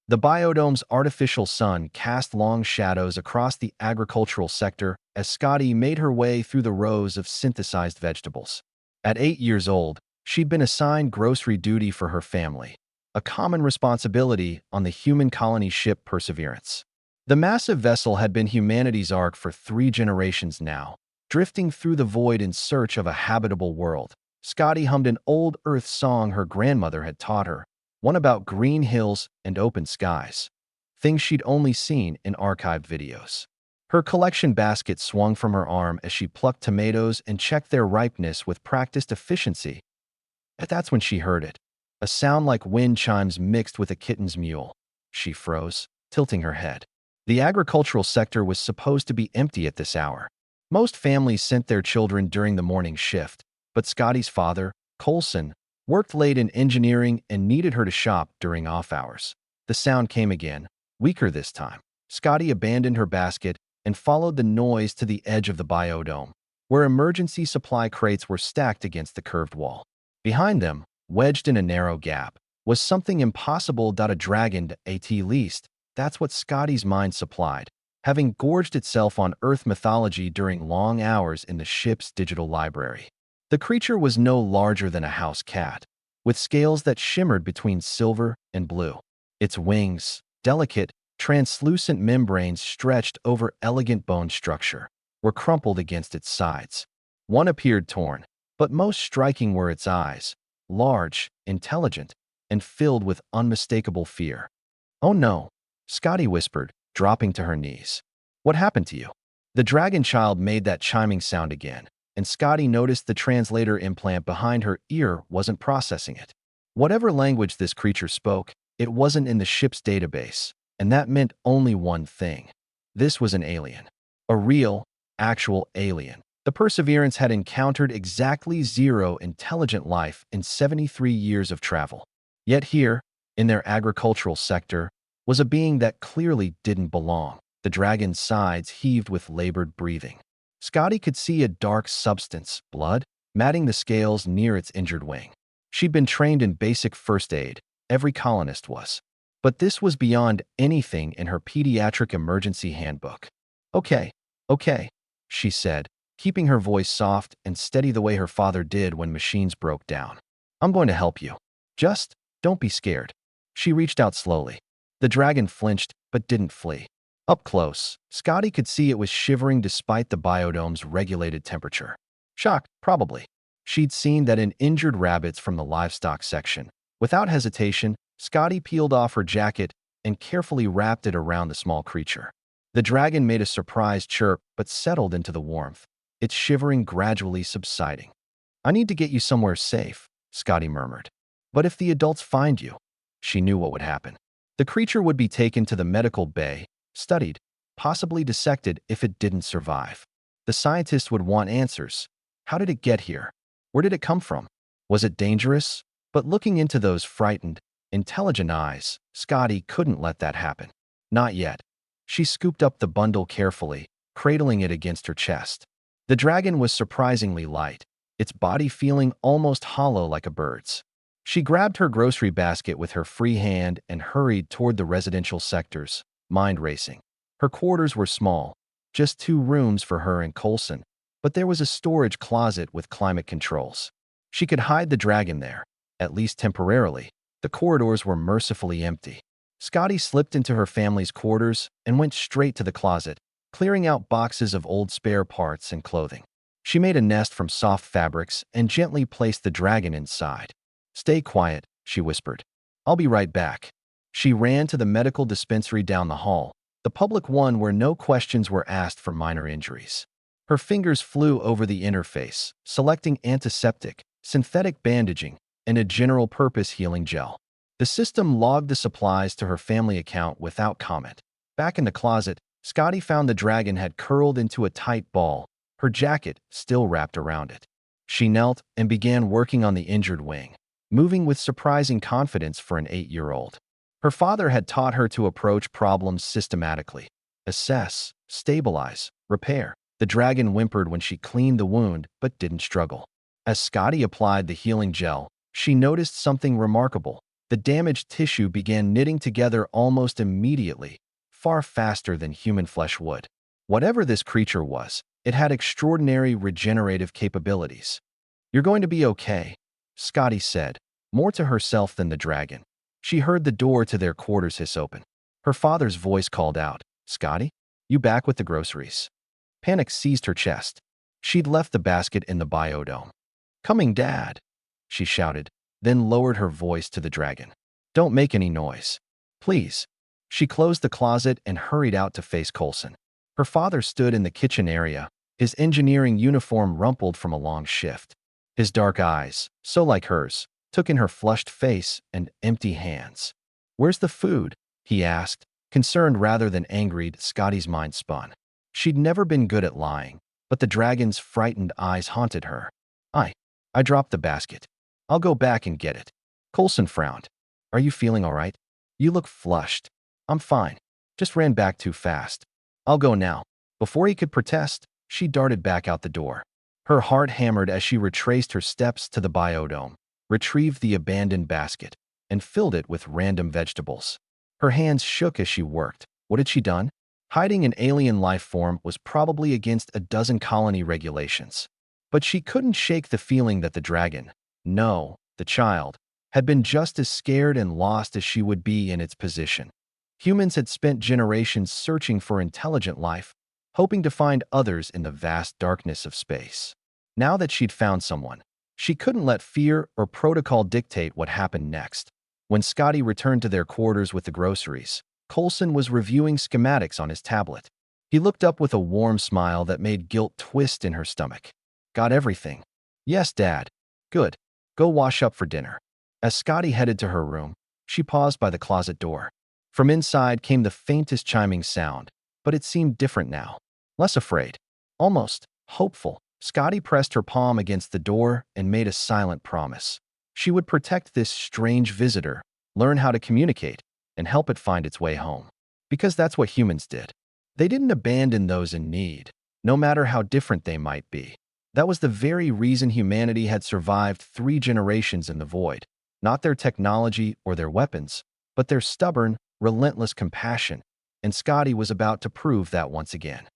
The biodome's artificial sun cast long shadows across the agricultural sector as Scotty made her way through the rows of synthesized vegetables. At 8 years old, she'd been assigned grocery duty for her family, a common responsibility on the human colony ship Perseverance. The massive vessel had been humanity's ark for 3 generations now, drifting through the void in search of a habitable world. Scotty hummed an old Earth song her grandmother had taught her, one about green hills and open skies, things she'd only seen in archived videos. Her collection basket swung from her arm as she plucked tomatoes and checked their ripeness with practiced efficiency. And that's when she heard it, a sound like wind chimes mixed with a kitten's mewl. She froze, tilting her head. The agricultural sector was supposed to be empty at this hour. Most families sent their children during the morning shift, but Scotty's father, Colson, worked late in engineering and needed her to shop during off hours. The sound came again, weaker this time. Scotty abandoned her basket and followed the noise to the edge of the biodome, where emergency supply crates were stacked against the curved wall. Behind them, wedged in a narrow gap, was something impossible. A dragon, at least. That's what Scotty's mind supplied, having gorged itself on Earth mythology during long hours in the ship's digital library. The creature was no larger than a house cat, with scales that shimmered between silver and blue. Its wings, delicate, translucent membranes stretched over elegant bone structure, were crumpled against its sides. One appeared torn, but most striking were its eyes, large, intelligent, and filled with unmistakable fear. "Oh no," Scotty whispered, dropping to her knees. "What happened to you?" The dragon child made that chiming sound again, and Scotty noticed the translator implant behind her ear wasn't processing it. Whatever language this creature spoke, it wasn't in the ship's database, and that meant only one thing. This was an alien. A real, actual alien. The Perseverance had encountered exactly 0 intelligent life in 73 years of travel. Yet here, in their agricultural sector, was a being that clearly didn't belong. The dragon's sides heaved with labored breathing. Scotty could see a dark substance, blood, matting the scales near its injured wing. She'd been trained in basic first aid, every colonist was. But this was beyond anything in her pediatric emergency handbook. Okay, she said, keeping her voice soft and steady the way her father did when machines broke down. "I'm going to help you. Just don't be scared." She reached out slowly. The dragon flinched, but didn't flee. Up close, Scotty could see it was shivering despite the biodome's regulated temperature. Shocked, probably. She'd seen that in injured rabbits from the livestock section. Without hesitation, Scotty peeled off her jacket and carefully wrapped it around the small creature. The dragon made a surprised chirp but settled into the warmth, its shivering gradually subsiding. "I need to get you somewhere safe," Scotty murmured. "But if the adults find you," she knew what would happen. The creature would be taken to the medical bay, studied, possibly dissected if it didn't survive. The scientists would want answers. How did it get here? Where did it come from? Was it dangerous? But looking into those frightened, intelligent eyes, Scotty couldn't let that happen. Not yet. She scooped up the bundle carefully, cradling it against her chest. The dragon was surprisingly light, its body feeling almost hollow like a bird's. She grabbed her grocery basket with her free hand and hurried toward the residential sectors, mind racing. Her quarters were small, just 2 rooms for her and Colson, but there was a storage closet with climate controls. She could hide the dragon there, at least temporarily. The corridors were mercifully empty. Scotty slipped into her family's quarters and went straight to the closet, clearing out boxes of old spare parts and clothing. She made a nest from soft fabrics and gently placed the dragon inside. "Stay quiet," she whispered. "I'll be right back." She ran to the medical dispensary down the hall, the public one where no questions were asked for minor injuries. Her fingers flew over the interface, selecting antiseptic, synthetic bandaging, and a general-purpose healing gel. The system logged the supplies to her family account without comment. Back in the closet, Scotty found the dragon had curled into a tight ball, her jacket still wrapped around it. She knelt and began working on the injured wing, moving with surprising confidence for an 8-year-old. Her father had taught her to approach problems systematically. Assess, stabilize, repair. The dragon whimpered when she cleaned the wound but didn't struggle. As Scotty applied the healing gel, she noticed something remarkable. The damaged tissue began knitting together almost immediately, far faster than human flesh would. Whatever this creature was, it had extraordinary regenerative capabilities. "You're going to be okay," Scotty said, more to herself than the dragon. She heard the door to their quarters hiss open. Her father's voice called out, "Scotty, you back with the groceries?" Panic seized her chest. She'd left the basket in the biodome. "Coming, Dad," she shouted, then lowered her voice to the dragon. "Don't make any noise. Please." She closed the closet and hurried out to face Coulson. Her father stood in the kitchen area, his engineering uniform rumpled from a long shift. His dark eyes, so like hers, took in her flushed face and empty hands. "Where's the food?" he asked, concerned rather than angry. Scotty's mind spun. She'd never been good at lying, but the dragon's frightened eyes haunted her. I dropped the basket. I'll go back and get it." Coulson frowned. "Are you feeling all right? You look flushed." "I'm fine. Just ran back too fast. I'll go now." Before he could protest, she darted back out the door. Her heart hammered as she retraced her steps to the biodome, retrieved the abandoned basket, and filled it with random vegetables. Her hands shook as she worked. What had she done? Hiding an alien life form was probably against a dozen colony regulations. But she couldn't shake the feeling that the dragon, no, the child, had been just as scared and lost as she would be in its position. Humans had spent generations searching for intelligent life, hoping to find others in the vast darkness of space. Now that she'd found someone, she couldn't let fear or protocol dictate what happened next. When Scotty returned to their quarters with the groceries, Coulson was reviewing schematics on his tablet. He looked up with a warm smile that made guilt twist in her stomach. "Got everything?" "Yes, Dad." "Good. Go wash up for dinner." As Scotty headed to her room, she paused by the closet door. From inside came the faintest chiming sound, but it seemed different now. Less afraid. Almost hopeful. Scotty pressed her palm against the door and made a silent promise. She would protect this strange visitor, learn how to communicate, and help it find its way home. Because that's what humans did. They didn't abandon those in need, no matter how different they might be. That was the very reason humanity had survived 3 generations in the void. Not their technology or their weapons, but their stubborn, relentless compassion. And Scotty was about to prove that once again.